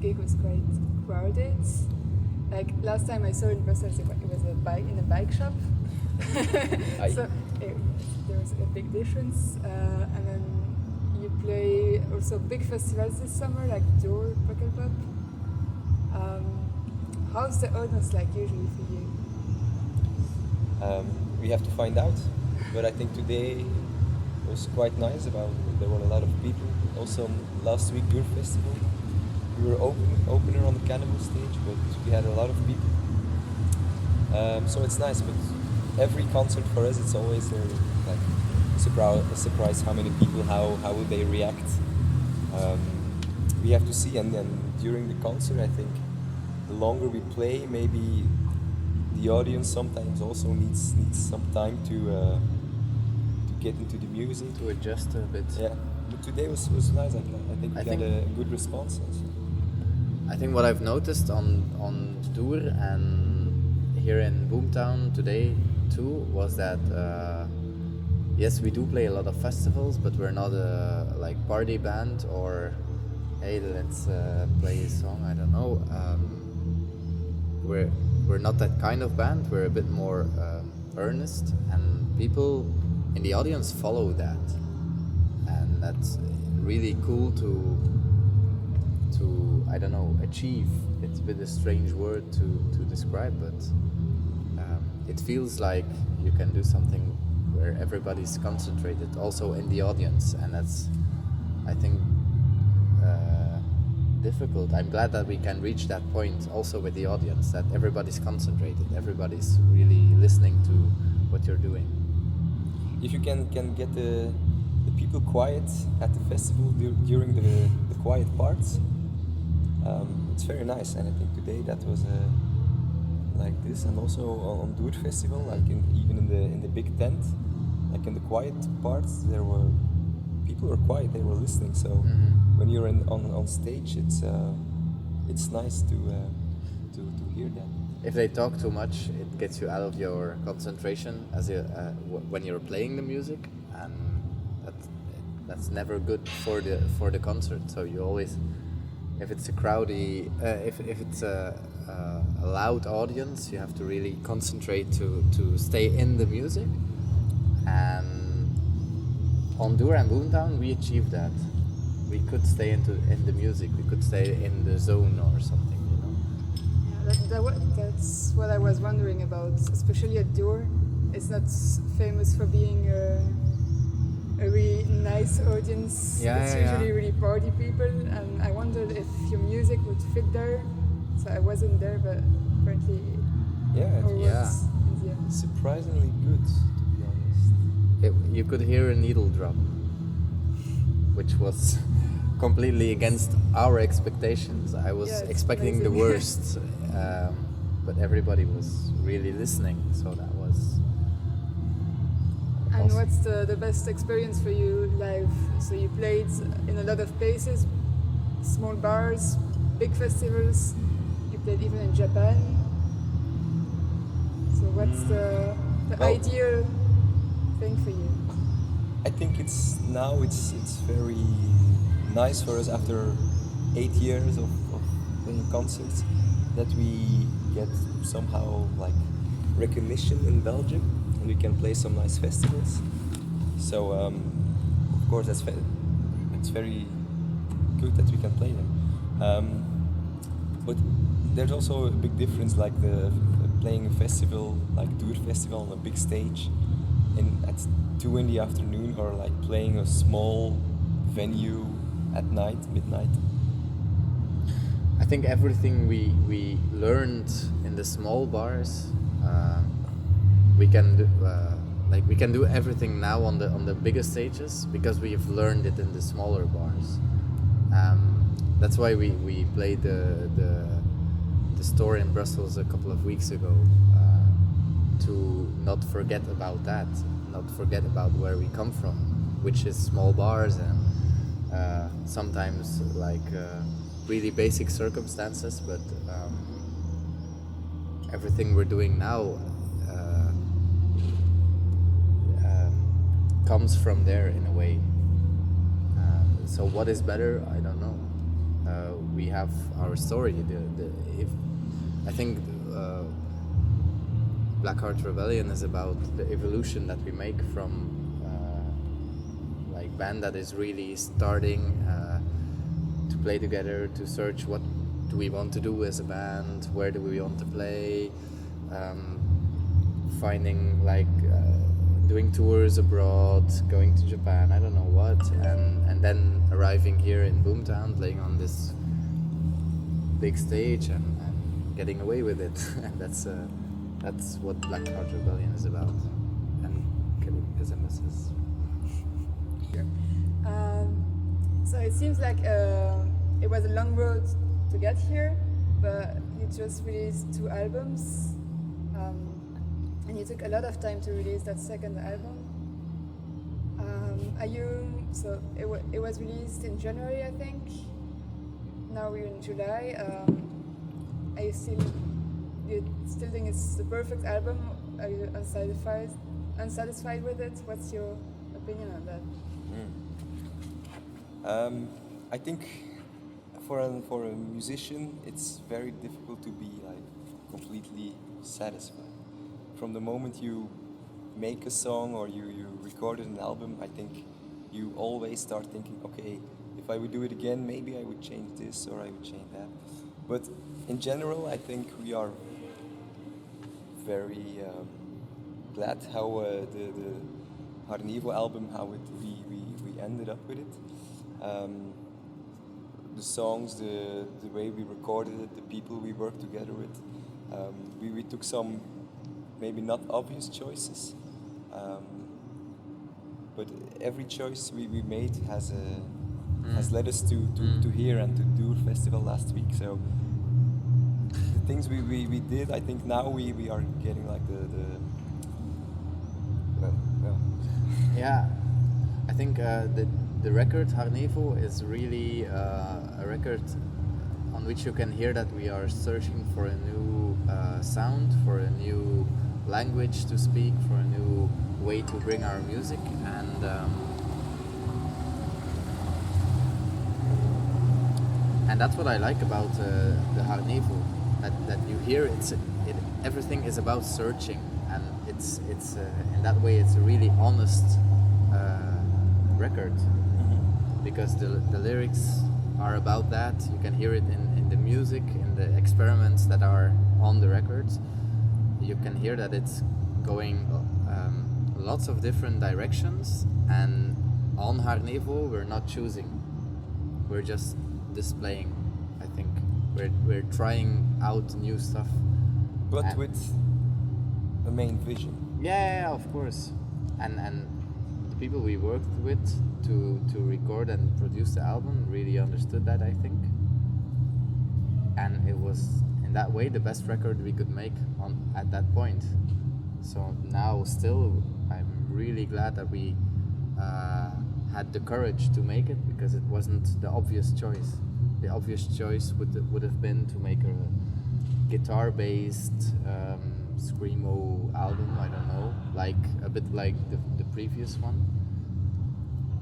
gig was quite crowded. Like last time I saw in Brussels, it was in a bike shop. So there was a big difference. And then you play also big festivals this summer, like Door, Pukkelpop. How's the audience like usually for you? We have to find out, but I think today was quite nice. There were a lot of people. Also last week Door Festival, we were opener on the Cannibal stage, but we had a lot of people. So it's nice, but every concert for us it's always a surprise how many people, how will they react. We have to see, and then during the concert I think the longer we play, maybe the audience sometimes also needs some time to get into the music, to adjust a bit. Yeah, but today was nice. I think we got a good response also. I think what I've noticed on tour and here in Boomtown today too was that yes, we do play a lot of festivals, but we're not a like party band or hey, let's play a song. I don't know. We're not that kind of band. We're a bit more earnest, and people in the audience follow that, and that's really cool to I don't know, achieve. It's a bit a strange word to describe, but it feels like you can do something where everybody's concentrated, also in the audience, and that's, I think, difficult. I'm glad that we can reach that point also with the audience, that everybody's concentrated, everybody's really listening to what you're doing. If you can get the people quiet at the festival during the quiet parts, it's very nice. And I think today that was like this, and also on Doer Festival, like even in the big tent, like in the quiet parts, people were quiet, they were listening. So when you're on stage, it's nice to hear that. If they talk too much, it gets you out of your concentration when you're playing the music, and that's never good for the concert. So you always, if it's a crowdy, if it's a loud audience, you have to really concentrate to stay in the music. And on Doer and Boomtown, we achieved that. We could stay in the music. We could stay in the zone or something, you know. Yeah, that's what I was wondering about, especially at Doer. It's not famous for being a really nice audience. It's usually really party people, and I wondered if your music would fit there. So I wasn't there, but apparently surprisingly good, to be honest. You could hear a needle drop, which was completely against our expectations. I was expecting the worst, but everybody was really listening, so that was And awesome. what's the best experience for you live? So you played in a lot of places, small bars, big festivals, you played even in Japan. So what's the ideal thing for you? I think it's very nice for us after 8 years of playing concerts that we get somehow like recognition in Belgium, and we can play some nice festivals. So of course it's very good that we can play them. But there's also a big difference, like playing a festival like Doer Festival on a big stage at 2 in the afternoon, or like playing a small venue at night, midnight. I think everything we learned in the small bars, we can do. We can do everything now on the bigger stages because we've learned it in the smaller bars. That's why we played the store in Brussels a couple of weeks ago, to not forget about that, not forget about where we come from, which is small bars and sometimes really basic circumstances, but everything we're doing now comes from there in a way. So what is better? I don't know. we have our story. If I think Blackheart Rebellion is about the evolution that we make from like band that is really starting to play together, to search what do we want to do as a band, where do we want to play, finding like doing tours abroad, going to Japan, I don't know what, and then arriving here in Boomtown, playing on this big stage and getting away with it. And that's what Blackheart Rebellion is about, and Catechism is. So it seems like it was a long road to get here, but you just released 2 albums, and you took a lot of time to release that second album. So it was released in January, I think. Now we're in July. Are you still think it's the perfect album? Are you unsatisfied with it? What's your opinion on that? I think for a musician, it's very difficult to be like completely satisfied. From the moment you make a song or you recorded an album, I think you always start thinking, okay, if I would do it again, maybe I would change this or I would change that. But in general, I think we are very glad how the Harnevo album, how we ended up with it. The songs, the way we recorded it, the people we worked together with. We took some maybe not obvious choices, but every choice we made has led us to here and to Dour Festival last week. So the things we did, I think now we are getting like Yeah, I think the record Harnevo is really a record on which you can hear that we are searching for a new sound, for a new language to speak, for a new way to bring our music, and that's what I like about the Harnevo, that you hear everything is about searching, and it's in that way it's a really honest record, because the lyrics are about that. You can hear it in the music, in the experiments that are on the records. You can hear that it's going lots of different directions, and on Harnevo we're not choosing, we're just displaying. I think we're trying out new stuff, but with a main vision. Yeah, of course, and the people we worked with to record and produce the album really understood that, I think, and it was in that way the best record we could make at that point. So now still I'm really glad that we had the courage to make it, because it wasn't the obvious choice. The obvious choice would have been to make a guitar-based screamo album, I don't know, like a bit like the previous one.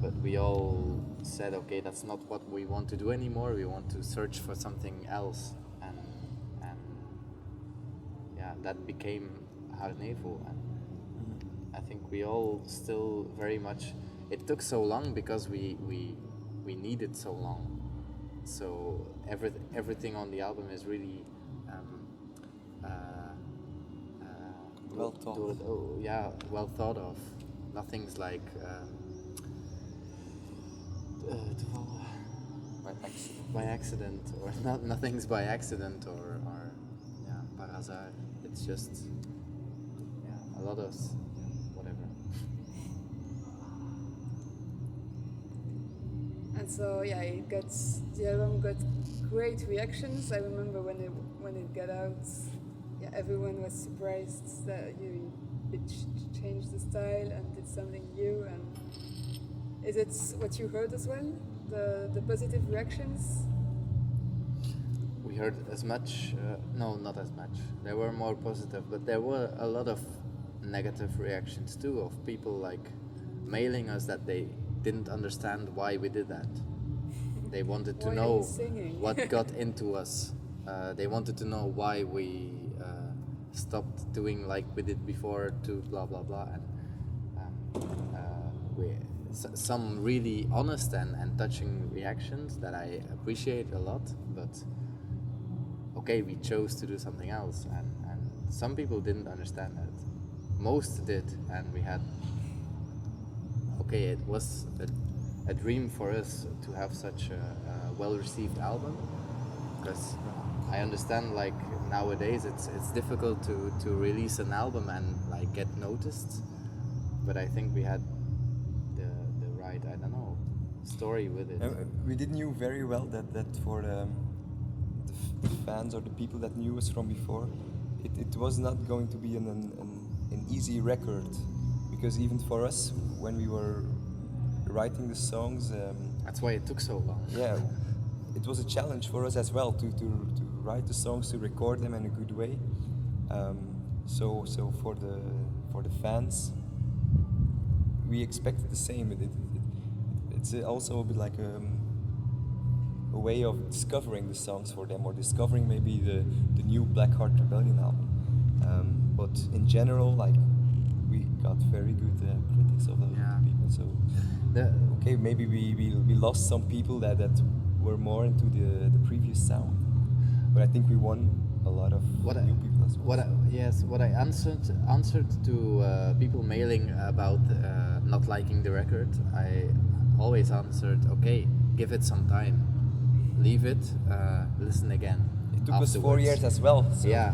But we all said, okay, that's not what we want to do anymore. We want to search for something else, and yeah, that became Harnevo. And I think we all still very much. It took so long because we needed so long. So everything on the album is really Well thought. Well thought of. Nothing's like by accident, or nothing's by accident, or par hasard. It's just a lot of whatever. And so the album got great reactions. I remember when it got out, everyone was surprised that you changed the style and did something new. And is it what you heard as well? The positive reactions? We heard as much, no, not as much. There were more positive, but there were a lot of negative reactions too, of people like mailing us that they didn't understand why we did that. They wanted to Why are know you singing? what got into us. They wanted to know why we stopped doing like we did before to blah blah blah. And some really honest and touching reactions that I appreciate a lot. But okay, we chose to do something else, and some people didn't understand that. Most did, and we had. Okay, it was a dream for us to have such a well-received album, because I understand like nowadays it's difficult to release an album and like get noticed, but I think we had the right, I don't know, story with it. We did knew very well that for the fans or the people that knew us from before, it was not going to be an easy record, because even for us when we were writing the songs, That's why it took so long. yeah, it was a challenge for us as well to write the songs, to record them in a good way. So for the fans, we expected the same. It's also a bit like a way of discovering the songs for them, or discovering maybe the new Black Heart Rebellion album. But in general, like, we got very good critics of those people. So okay, maybe we lost some people that were more into the previous sound, but I think we won a lot of new people as well. What I answered to people mailing about not liking the record, I always answered, okay, give it some time, leave it, listen again. It took us 4 years as well. So. Yeah,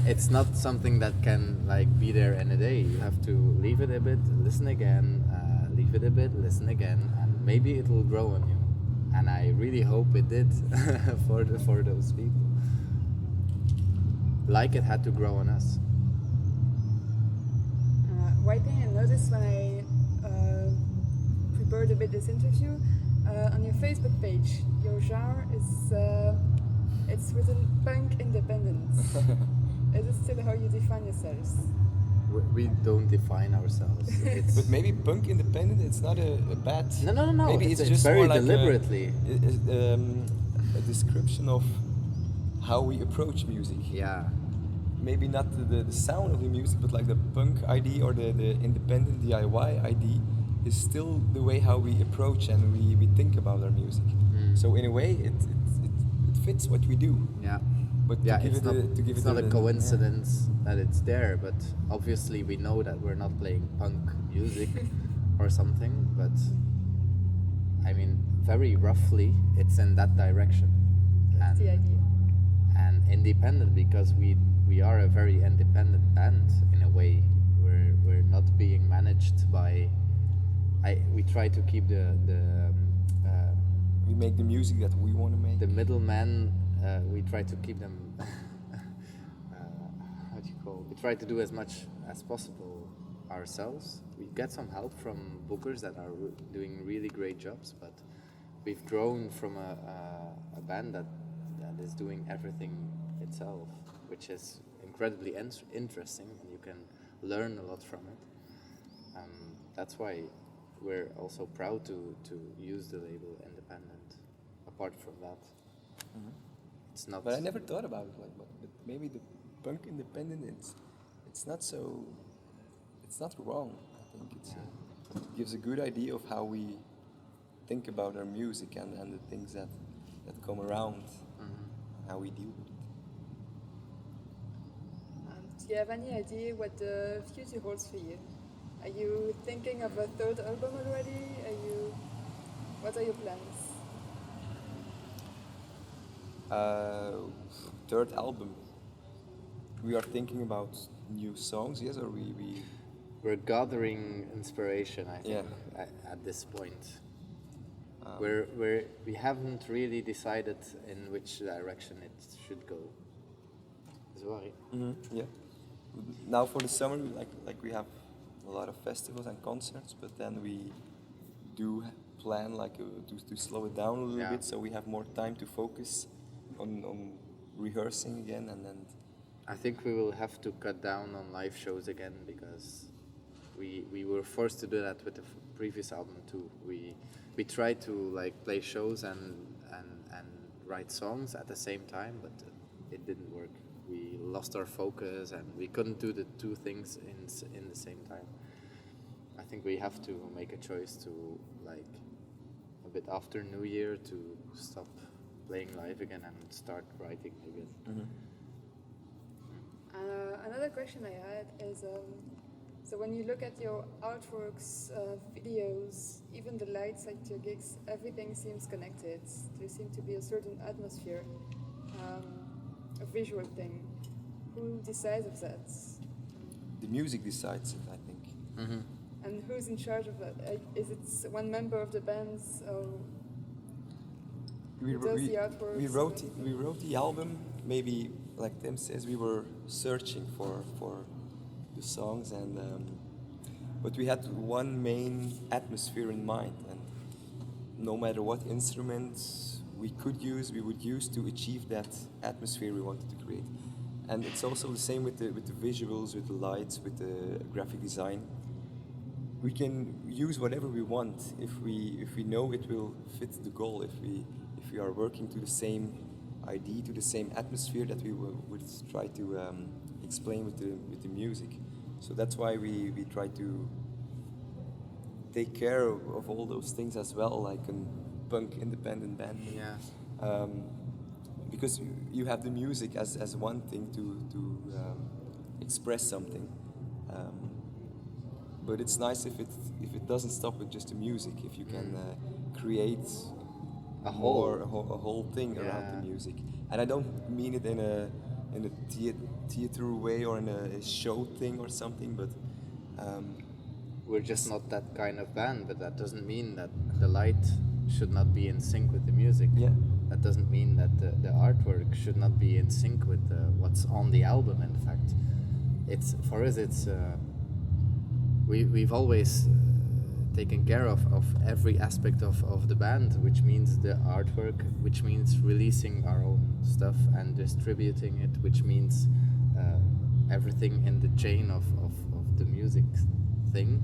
it's not something that can like be there in a day. You have to leave it a bit, listen again, leave it a bit, listen again, and maybe it will grow on you. And I really hope it did for those people. Like it had to grow on us. One thing I noticed when I prepared a bit this interview, on your Facebook page, your genre is it's written punk independence. Is it still how you define yourselves? We don't define ourselves. It's But maybe punk independent, it's not a bad. no. Maybe It's just very more like deliberately. a description of how we approach music. Yeah. Maybe not the sound of the music, but like the punk ID or the independent DIY ID is still the way how we approach and we think about our music. So in a way, it fits what we do. Yeah. But Yeah, to give it's it not, to give it's it not a coincidence that it's there, but obviously we know that we're not playing punk music or something, but I mean, very roughly, it's in that direction. That's the idea. And independent, because we are a very independent band in a way. We're not being managed by. We try to keep we make the music that we want to make. the middlemen. We try to keep them. How do you call? We try to do as much as possible ourselves. We get some help from bookers that are doing really great jobs, but we've grown from a band that is doing everything itself, which is incredibly interesting, and you can learn a lot from it. That's why we're also proud to use the label independent. Apart from that, it's not. But I never thought about it like, but maybe the punk independent, it's not so. It's not wrong. I think it gives a good idea of how we think about our music and the things that come around, how we deal with it. Do you have any idea what the future holds for you? Are you thinking of a third album already? What are your plans? Third album. We are thinking about new songs, yes, or We're gathering inspiration, I think, at this point. We haven't really decided in which direction it should go. Sorry. Yeah. Now for the summer, like we have a lot of festivals and concerts, but then we do plan to slow it down a little bit, so we have more time to focus on rehearsing again, and then. I think we will have to cut down on live shows again, because we were forced to do that with the previous album too. We we tried to like play shows and write songs at the same time, but it didn't work. We lost our focus and we couldn't do the two things in the same time. I think we have to make a choice to, like, a bit after New Year, to stop playing live again and start writing again. Mm-hmm. Another question I had is, so when you look at your artworks, videos, even the lights at your gigs, everything seems connected. There seems to be a certain atmosphere, a visual thing. Who decides of that? The music decides it, I think. Mm-hmm. And who's in charge of that? Is it one member of the band? Or We, who does the artworks? we wrote the album. Maybe, like Tim says, we were searching for the songs, and but we had one main atmosphere in mind, and no matter what instruments we would use to achieve that atmosphere we wanted to create. And it's also the same with the visuals, with the lights, with the graphic design. We can use whatever we want if we know it will fit the goal. If we are working to the same idea, to the same atmosphere that we would try to explain with the music. So that's why we try to take care of all those things as well, like a punk independent band. Yeah. Because you have the music as one thing to express something. But it's nice if it doesn't stop with just the music. If you can create a whole thing around the music, and I don't mean it in a theater way or in a show thing or something, but we're just not that kind of band. But that doesn't mean that the light should not be in sync with the music. Yeah. That doesn't mean that the artwork should not be in sync with what's on the album. In fact, it's for us. It's we've always taken care of every aspect of the band, which means the artwork, which means releasing our own stuff and distributing it, which means everything in the chain of the music thing.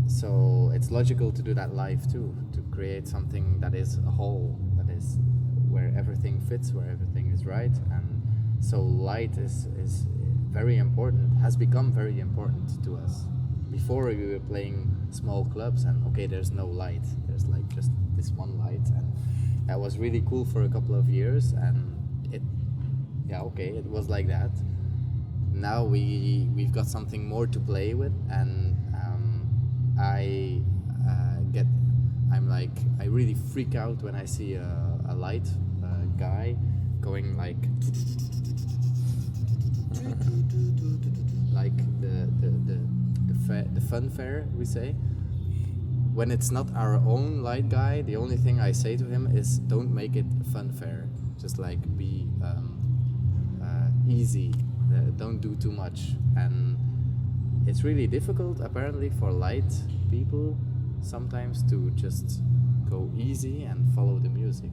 So it's logical to do that live too, to create something that is a whole, that is where everything fits, where everything is right. And so light is very important, has become very important to us. Before we were playing small clubs and okay, there's no light, there's like just this one light, and that was really cool for a couple of years, and it was like that. Now we've got something more to play with, and I really freak out when I see a light guy going like the funfair, we say. When it's not our own light guy, the only thing I say to him is don't make it a funfair. Just like be easy, don't do too much. And it's really difficult apparently for light people sometimes to just go easy and follow the music.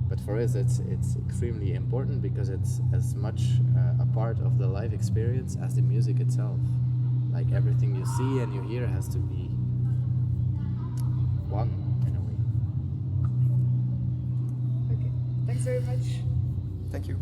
But for us it's extremely important because it's as much a part of the live experience as the music itself. Like everything you see and you hear has to be one in a way. Okay, thanks very much. Thank you.